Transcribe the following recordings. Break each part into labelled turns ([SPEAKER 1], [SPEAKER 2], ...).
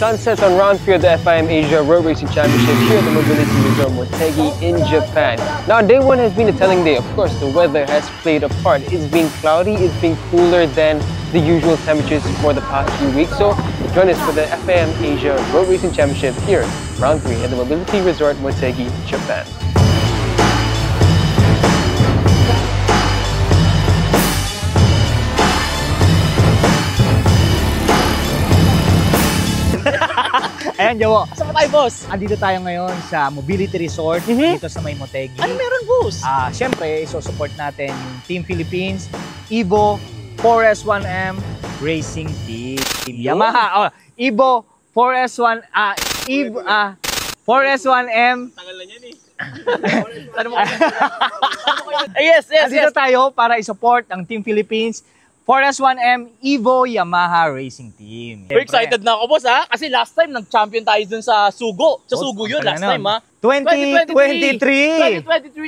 [SPEAKER 1] Sunsets on round 3 of the FIM Asia Road Racing Championship here at the Mobility Resort Motegi in Japan. Now, day one has been a telling day. Of course, the weather has played a part. It's been cloudy, it's been cooler than the usual temperatures for the past few weeks. So, join us for the FIM Asia Road Racing Championship here, round 3 at the Mobility Resort Motegi, Japan.
[SPEAKER 2] Ayan, Jowo.
[SPEAKER 3] Saan tayo, boss?
[SPEAKER 2] Andito tayo ngayon sa Mobility Resort dito sa May Motegi.
[SPEAKER 3] Ano meron, boss?
[SPEAKER 2] Siyempre, isusupport natin yung Team Philippines, Evo 4S1M Racing Team. Yamaha, Evo 4S1, Evo, 4S1M.
[SPEAKER 3] Tagal na yan eh. Yes.
[SPEAKER 2] Andito tayo para isupport ang Team Philippines 4S1M Evo Yamaha Racing Team.
[SPEAKER 3] Very excited na ako, boss, ha? Kasi last time nag-champion tayo dun sa Sugo. Sa Sugo yun, last time, ha?
[SPEAKER 2] 2023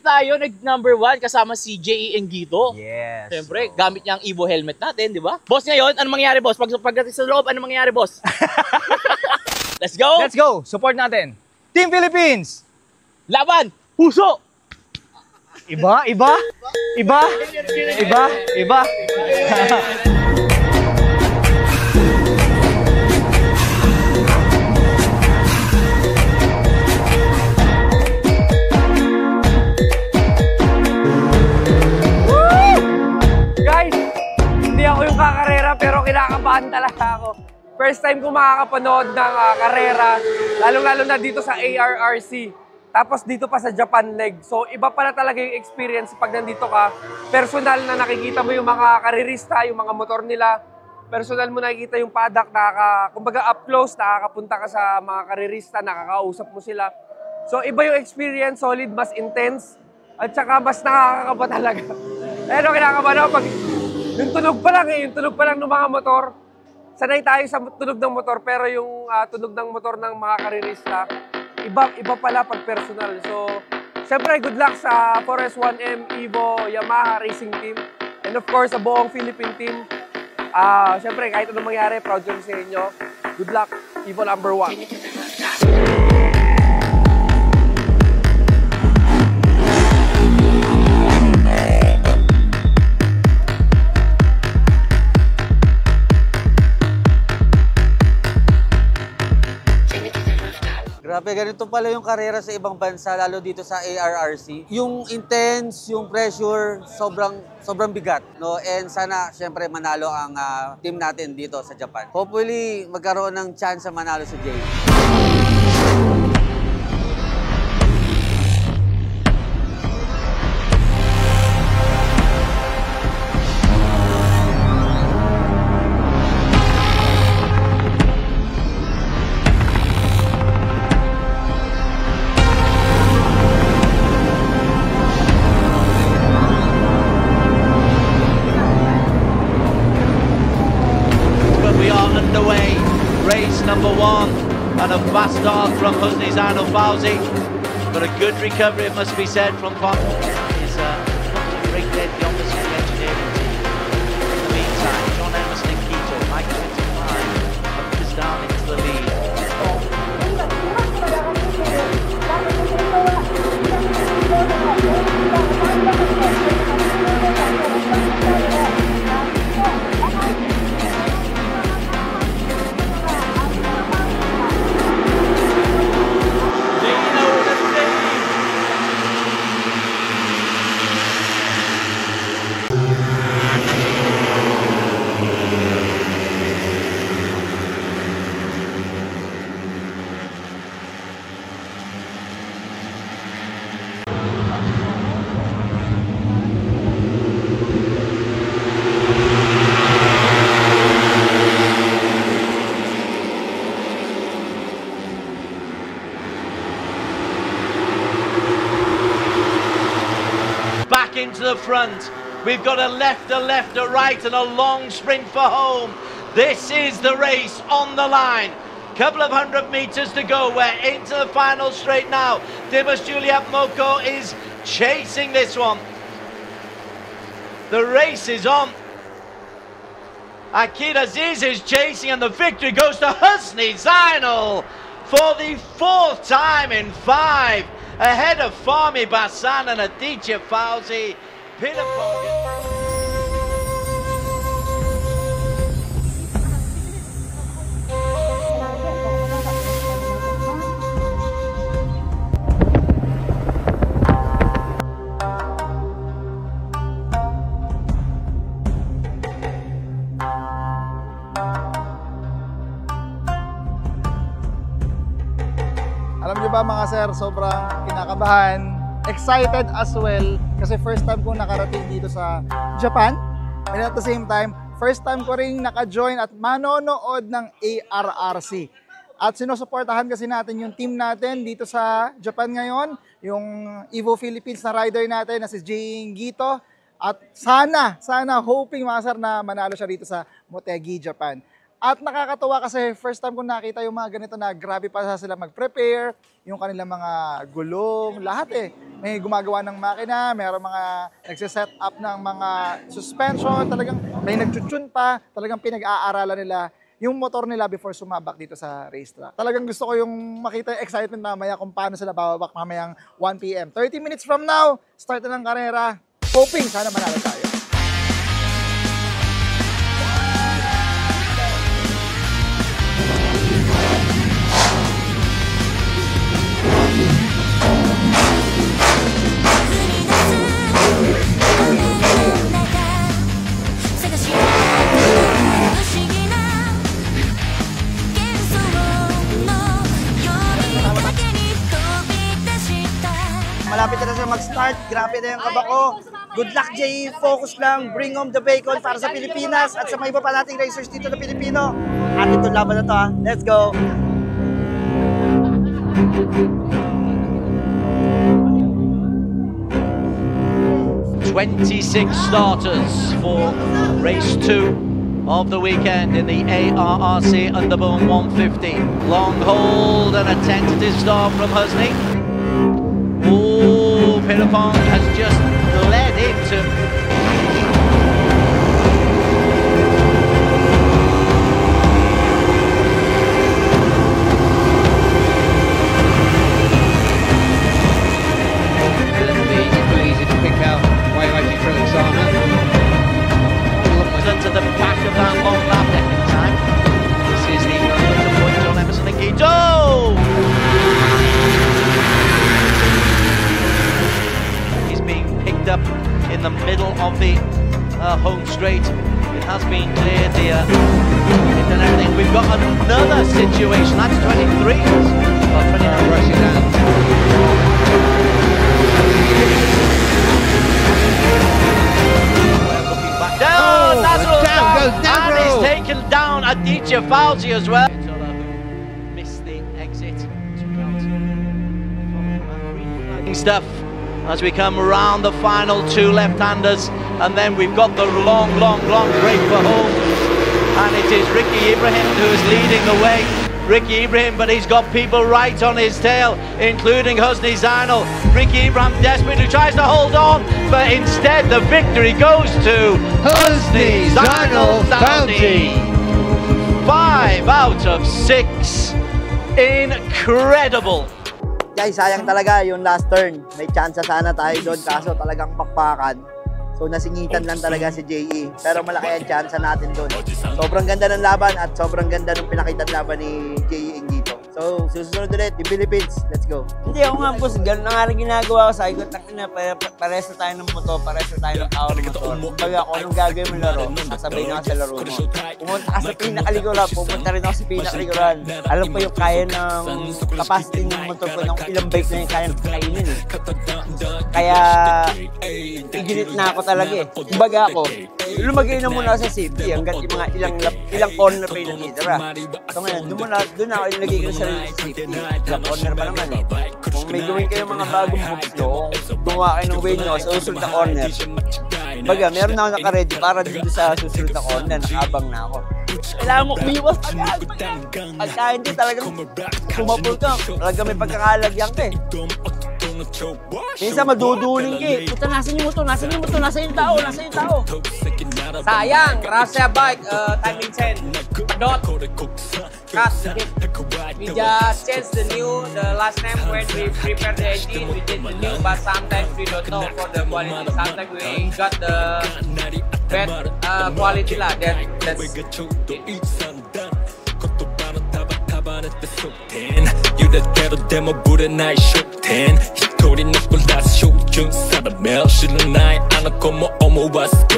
[SPEAKER 3] tayo, nag-number 1 kasama si J.E. Engito.
[SPEAKER 2] Yes.
[SPEAKER 3] Siyempre, gamit niya ang Evo helmet natin, di ba? Boss, ngayon, ano mangyari, boss? Pagdating sa loob, ano mangyari, boss? Let's go!
[SPEAKER 2] Let's go! Support natin! Team Philippines!
[SPEAKER 3] Laban! Puso!
[SPEAKER 2] Iba.
[SPEAKER 1] Guys, hindi ako yung kakarera pero kinakabahan talaga ako. First time ko makakapanood ng karera, lalong-lalo na dito sa ARRC. Tapos dito pa sa Japan leg. So iba pala talaga yung experience pag nandito ka. Personal na nakikita mo yung mga karirista, yung mga motor nila. Personal mo nakikita yung paddock, kumbaga up close, nakakapunta ka sa mga karirista, nakakausap mo sila. So iba yung experience, solid, mas intense. At saka mas nakakakaba talaga. Pero kinakabahan ako pag yung tunog pa lang ng mga motor. Sanay tayo sa tunog ng motor, pero yung tunog ng motor ng mga karirista, iba pala pag personal. So, syempre, good luck sa 4S1M Evo Yamaha Racing Team. And of course, sa buong Philippine team. Syempre, kahit anong mangyari, proud kami sa inyo. Good luck, Evo number 1.
[SPEAKER 4] Grabe, ganito pala yung karera sa ibang bansa, lalo dito sa ARRC. Yung intense, yung pressure, sobrang bigat. No? And sana, syempre, manalo ang team natin dito sa Japan. Hopefully, magkaroon ng chance na manalo si Jay.
[SPEAKER 5] Race number 1 and a fast start from Husnizano Fauzi, but a good recovery, it must be said, from Pop. Is Rick Dead, the opposite engineering team. In the meantime, John Emerson and Quito, Mike 25, is down into the lead. Back into the front. We've got a left, a right, and a long sprint for home. This is the race on the line. Couple of 100 meters to go. We're into the final straight now. Dimas Juliet Moko is chasing this one. The race is on. Akira Aziz is chasing, and the victory goes to Husni Zainal for the 4th time in 5, ahead of Fahmi Basan and Aditya Fauzi.
[SPEAKER 6] Alam niyo ba mga sir, sobrang kinakabahan, excited as well kasi first time ko nakarating dito sa Japan. And at the same time, first time ko ring naka-join at manonood ng ARRC. At sinusuportahan kasi natin yung team natin dito sa Japan ngayon, yung Evo Philippines na rider natin na si Jing Gito. At sana hoping mga sir na manalo siya dito sa Motegi, Japan. At nakakatuwa kasi first time ko nakita yung mga ganito na grabe pa sila mag-prepare, yung kanilang mga gulong, lahat eh. May gumagawa ng makina, mayroong mga nagsiset up ng mga suspension, talagang may nagtutune pa, talagang pinag-aaralan nila yung motor nila before sumabak dito sa racetrack. Talagang gusto ko yung makita yung excitement mamaya kung paano sila bababak mamayang 1 p.m. 30 minutes from now, start na ng karera. Hoping sana manalo tayo.
[SPEAKER 7] Malapit na siya mag-start. Grabe na yung kaba ko. Good luck, Jay. Focus lang. Bring home the bacon para sa Pilipinas at sa mga iba pa nating racers dito na Pilipino. At itong laban na to, ha. Let's go!
[SPEAKER 5] "26 starters for race 2 of the weekend in the ARRC Underbone 150. Long hold and a tentative start from Husni. Oh, Pirapong has just led into... to the back of that long lap second time. This is the point on Emerson and Guido. He's being picked up in the middle of the home straight. It has been cleared here. And everything. We've got another situation. That's 23. Well, 29 rushing down. Down, Nazarul down, and he's taken down Aditya Fauzi as well. Who missed the exit. Stuff as we come around the final 2 left-handers, and then we've got the long break for home, and it is Ricky Ibrahim who is leading the way. Ricky Ibrahim, but he's got people right on his tail, including Husni Zainal. Ricky Ibrahim desperate, who tries to hold on, but instead the victory goes to Husni Zainal Fauzi. 5 out of 6. Incredible.
[SPEAKER 7] Guys, sayang talaga yung last turn. May chance sana tayo doon, kaso talagang pakpakan. So nasingitan lang talaga si JE. Pero malaki ang chance natin doon. Sobrang ganda ng laban at sobrang ganda ng pinakita ng laban ni JE Ingito. So susunod ulit, yung Philippines. Let's go.
[SPEAKER 8] Hindi ako nga boss, gano'n na nga rin ginagawa ko sa ikot. Pares na tayo ng motor, pares na tayo ng power motor. Kumbaga kung anong gagawin mo laro, sasabay na ka sa laro mo. Pumunta ka sa pinakalikuran, pumunta rin ako sa pinakalikuran. Alam ko yung kaya ng capacity ng motor ko, ng ilang bike na yung kaya ng kainin eh. Kaya iginit na ako talaga eh. Kumbaga ako, lumagay na muna sa safety hanggat yung mga ilang corner pa yung nakitira. So ngayon, doon ako ilagay ko sa safety. Ilang corner pa naman eh. Kung may gawin kayo mga bagong moves nyo, gumawa kayo ng way nyo sa susunod na corner. Kumbaga, meron na ako naka-ready para dito sa susunod na corner, nakabang na ako. Kailangan mo umiwas agad. Pagka hindi talagang sumapul ka, talagang may pagkakalagyan ka eh. Minsan maduduling ka eh. Puta, nasan yung motor? Nasan yung motor? Nasan yung tao? Nasan yung tao?
[SPEAKER 3] Sayang, Russia bike, timing 10. Dot. Cut. We just changed the last name when we prepared the engine. We did the new, but sometimes we don't know for the quality. Sometimes we got the bad quality lah. That's
[SPEAKER 9] 유대대로 데모 불에 나의 쇼텐 히토리 나꼴 다시 쇼준 사람 멜 실은 나의 안고 뭐 어머 왔어